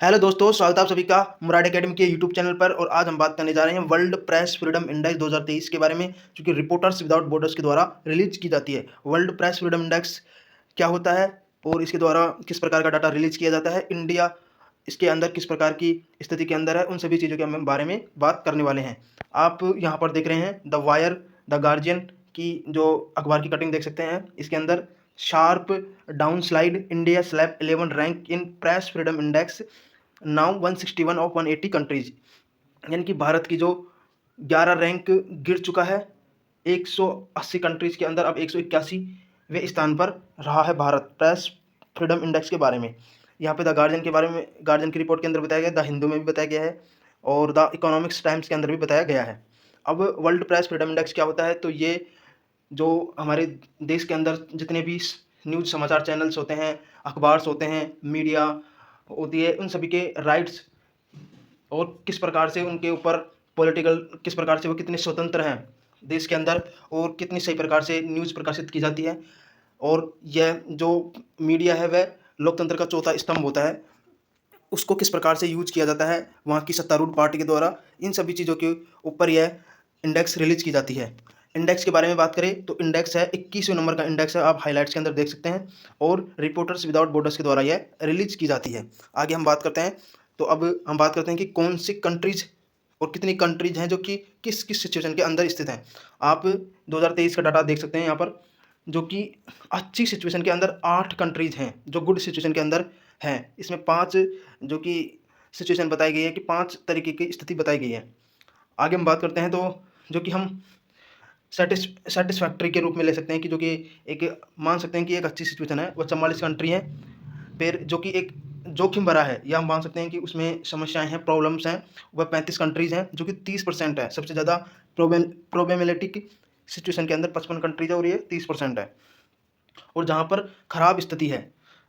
Hello दोस्तों, स्वागत है आप सभी का मुराद एकेडमी के यूट्यूब चैनल पर। और आज हम बात करने जा रहे हैं वर्ल्ड प्रेस फ्रीडम इंडेक्स 2023 के बारे में, जो कि रिपोर्टर्स विदाउट बॉर्डर्स के द्वारा रिलीज की जाती है। वर्ल्ड प्रेस फ्रीडम इंडेक्स क्या होता है और इसके द्वारा किस प्रकार का डाटा रिलीज किया जाता है, इंडिया इसके अंदर किस प्रकार की स्थिति के अंदर है, उन सभी चीज़ों के हम बारे में बात करने वाले हैं। आप यहाँ पर देख रहे हैं द वायर, द गार्जियन की जो अखबार की कटिंग देख सकते हैं। इसके अंदर sharp down slide, India slap 11 rank in press freedom index now 161 of 180 countries, यानी कि भारत की जो 11 रैंक गिर चुका है 180 कंट्रीज के अंदर, अब 181वें स्थान पर रहा है भारत प्रेस फ्रीडम इंडेक्स के बारे में। यहाँ पे द गार्जियन के बारे में, गार्जियन की रिपोर्ट के अंदर बताया गया, द हिंदू में भी बताया गया है और द इकोनॉमिक्स टाइम्स के अंदर भी बताया गया है। अब वर्ल्ड प्रेस फ्रीडम इंडेक्स क्या होता है, तो ये जो हमारे देश के अंदर जितने भी न्यूज़ समाचार चैनल्स होते हैं, अखबार होते हैं, मीडिया होती है, उन सभी के राइट्स और किस प्रकार से उनके ऊपर पॉलिटिकल, किस प्रकार से वो कितने स्वतंत्र हैं देश के अंदर और कितनी सही प्रकार से न्यूज़ प्रकाशित की जाती है। और यह जो मीडिया है वह लोकतंत्र का चौथा स्तंभ होता है, उसको किस प्रकार से यूज किया जाता है वहाँ की सत्तारूढ़ पार्टी के द्वारा, इन सभी चीज़ों के ऊपर यह इंडेक्स रिलीज की जाती है। इंडेक्स के बारे में बात करें तो इंडेक्स है 21वें नंबर का इंडेक्स है, आप हाइलाइट्स के अंदर देख सकते हैं, और रिपोर्टर्स विदाउट बॉर्डर्स के द्वारा यह रिलीज की जाती है। आगे हम बात करते हैं, तो अब हम बात करते हैं कि कौन सी कंट्रीज और कितनी कंट्रीज हैं जो कि किस किस सिचुएशन के अंदर स्थित हैं। आप 2023 का डाटा देख सकते हैं यहाँ पर, जो कि अच्छी सिचुएशन के अंदर 8 कंट्रीज हैं जो गुड सिचुएशन के अंदर हैं। इसमें 5 जो कि सिचुएशन बताई गई है कि 5 तरीके की स्थिति बताई गई है। आगे हम बात करते हैं, तो जो कि हम सेटिस्फैक्ट्री के रूप में ले सकते हैं कि जो कि एक मान सकते हैं कि एक अच्छी सिचुएशन है, वह 44 कंट्री है। फिर जो कि एक जोखिम भरा है, या हम मान सकते हैं कि उसमें समस्याएं हैं, प्रॉब्लम्स हैं, वह 35 कंट्रीज हैं, जो कि 30% है। सबसे ज़्यादा प्रोबेबिलिटी सिचुएशन के अंदर 55 कंट्रीज है और ये 30% है। और जहाँ पर खराब स्थिति है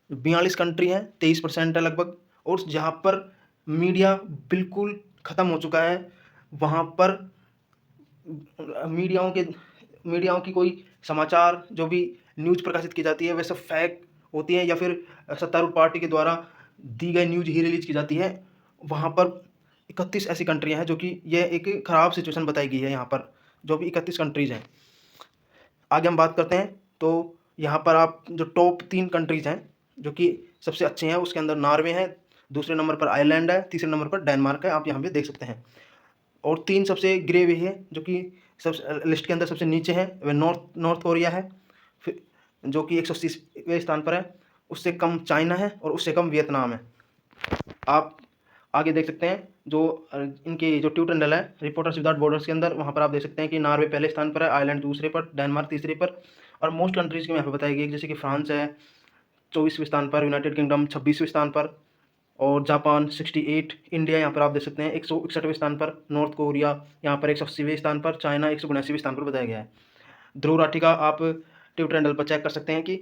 42 कंट्री हैं, 23% है लगभग। और जहाँ पर मीडिया बिल्कुल ख़त्म हो चुका है, वहाँ पर मीडियाओं के मीडियाओं की कोई समाचार जो भी न्यूज़ प्रकाशित की जाती है वह सब फैक होती है, या फिर सत्तारूढ़ पार्टी के द्वारा दी गई न्यूज़ ही रिलीज की जाती है। वहाँ पर 31 ऐसी कंट्रियाँ हैं जो कि यह एक ख़राब सिचुएशन बताई गई है यहाँ पर, जो भी 31 कंट्रीज़ हैं। आगे हम बात करते हैं, तो यहाँ पर आप जो टॉप 3 कंट्रीज़ हैं जो कि सबसे अच्छे हैं, उसके अंदर नॉर्वे है, दूसरे नंबर पर आयरलैंड है, तीसरे नंबर पर डेनमार्क है, आप यहाँ पे देख सकते हैं। और 3 सबसे गिरे हुए हैं जो कि सब लिस्ट के अंदर सबसे नीचे हैं, वह नॉर्थ कोरिया है, फिर जो कि 180वें स्थान पर है, उससे कम चाइना है और उससे कम वियतनाम है। आप आगे देख सकते हैं जो इनके जो ट्विटर हैंडल है रिपोर्टर्स विदाउट बॉर्डर्स के अंदर, वहाँ पर आप देख सकते हैं कि नॉर्वे पहले स्थान पर है, आयरलैंड दूसरे पर, डेनमार्क तीसरे पर, और मोस्ट कंट्रीज़ की यहाँ पे बताई गई जैसे कि फ्रांस है 24वें स्थान पर, यूनाइटेड किंगडम 26वें स्थान पर, और जापान 68, इंडिया यहाँ पर आप देख सकते हैं 161वें स्थान पर, नॉर्थ कोरिया यहाँ पर 180वें स्थान पर, चाइना 179वें स्थान पर बताया गया है। ध्रुव राठी का आप ट्विटर हैंडल पर चेक कर सकते हैं कि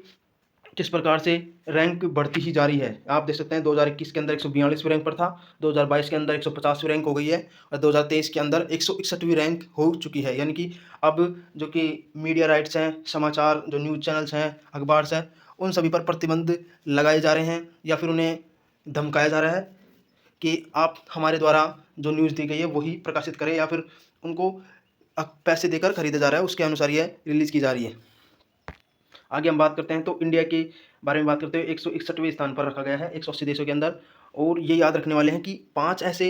किस प्रकार से रैंक बढ़ती ही जा रही है। आप देख सकते हैं 2021 के अंदर 142वें रैंक पर था, 2022 के अंदर 150वीं रैंक हो गई है, और 2023 के अंदर 161वीं रैंक हो चुकी है। यानी कि अब जो कि मीडिया राइट्स हैं, समाचार जो न्यूज़ चैनल्स हैं, अखबार हैं, उन सभी पर प्रतिबंध लगाए जा रहे हैं, या फिर उन्हें धमकाया जा रहा है कि आप हमारे द्वारा जो न्यूज़ दी गई है वही प्रकाशित करें, या फिर उनको पैसे देकर खरीदा जा रहा है, उसके अनुसार यह रिलीज़ की जा रही है। आगे हम बात करते हैं, तो इंडिया के बारे में बात करते हुए 161वें स्थान पर रखा गया है 180 देशों के अंदर। और ये याद रखने वाले हैं कि 5 ऐसे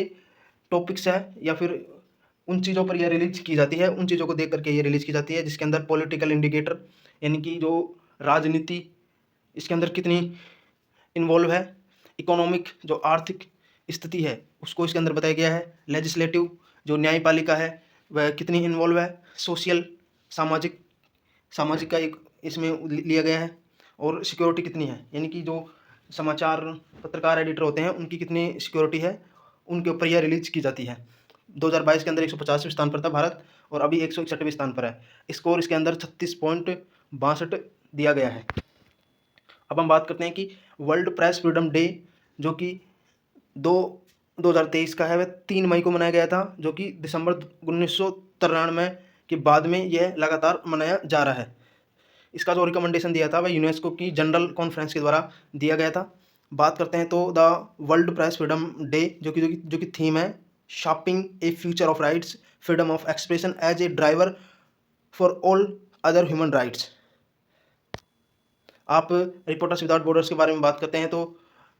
टॉपिक्स हैं, या फिर उन चीज़ों पर यह रिलीज की जाती है, उन चीज़ों को देख करके ये रिलीज की जाती है, जिसके अंदर पॉलिटिकल इंडिकेटर, यानी कि जो राजनीति इसके अंदर कितनी इन्वॉल्व है, इकोनॉमिक जो आर्थिक स्थिति है उसको इसके अंदर बताया गया है, लेजिस्लेटिव जो न्यायपालिका है वह कितनी इन्वॉल्व है, सोशल सामाजिक सामाजिक का एक इसमें लिया गया है, और सिक्योरिटी कितनी है, यानी कि जो समाचार पत्रकार एडिटर होते हैं उनकी कितनी सिक्योरिटी है, उनके ऊपर यह रिलीज की जाती है। 2022 के अंदर 150वें स्थान पर था भारत, और अभी 161वें स्थान पर है। स्कोर इसके अंदर 36.62 दिया गया है। अब हम बात करते हैं कि वर्ल्ड प्रेस फ्रीडम डे जो कि 2023 का है, वह 3 मई को मनाया गया था, जो कि दिसंबर 1993 के बाद में यह लगातार मनाया जा रहा है। इसका जो रिकमेंडेशन दिया था वह यूनेस्को की जनरल कॉन्फ्रेंस के द्वारा दिया गया था, बात करते हैं तो the world press freedom day जो कि थीम है shaping a future of rights, freedom of expression as a driver for all other human rights. आप रिपोर्टर्स विदाउट बॉर्डर्स के बारे में बात करते हैं तो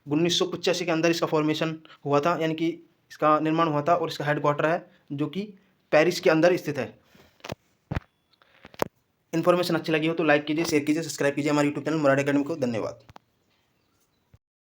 1985 के अंदर इसका फॉर्मेशन हुआ था, यानी कि इसका निर्माण हुआ था, और इसका हेडक्वार्टर है जो कि पेरिस के अंदर स्थित है। इन्फॉर्मेशन अच्छी लगी हो तो लाइक कीजिए, शेयर कीजिए, सब्सक्राइब कीजिए हमारे यूट्यूब चैनल मुराद एकेडमी को। धन्यवाद।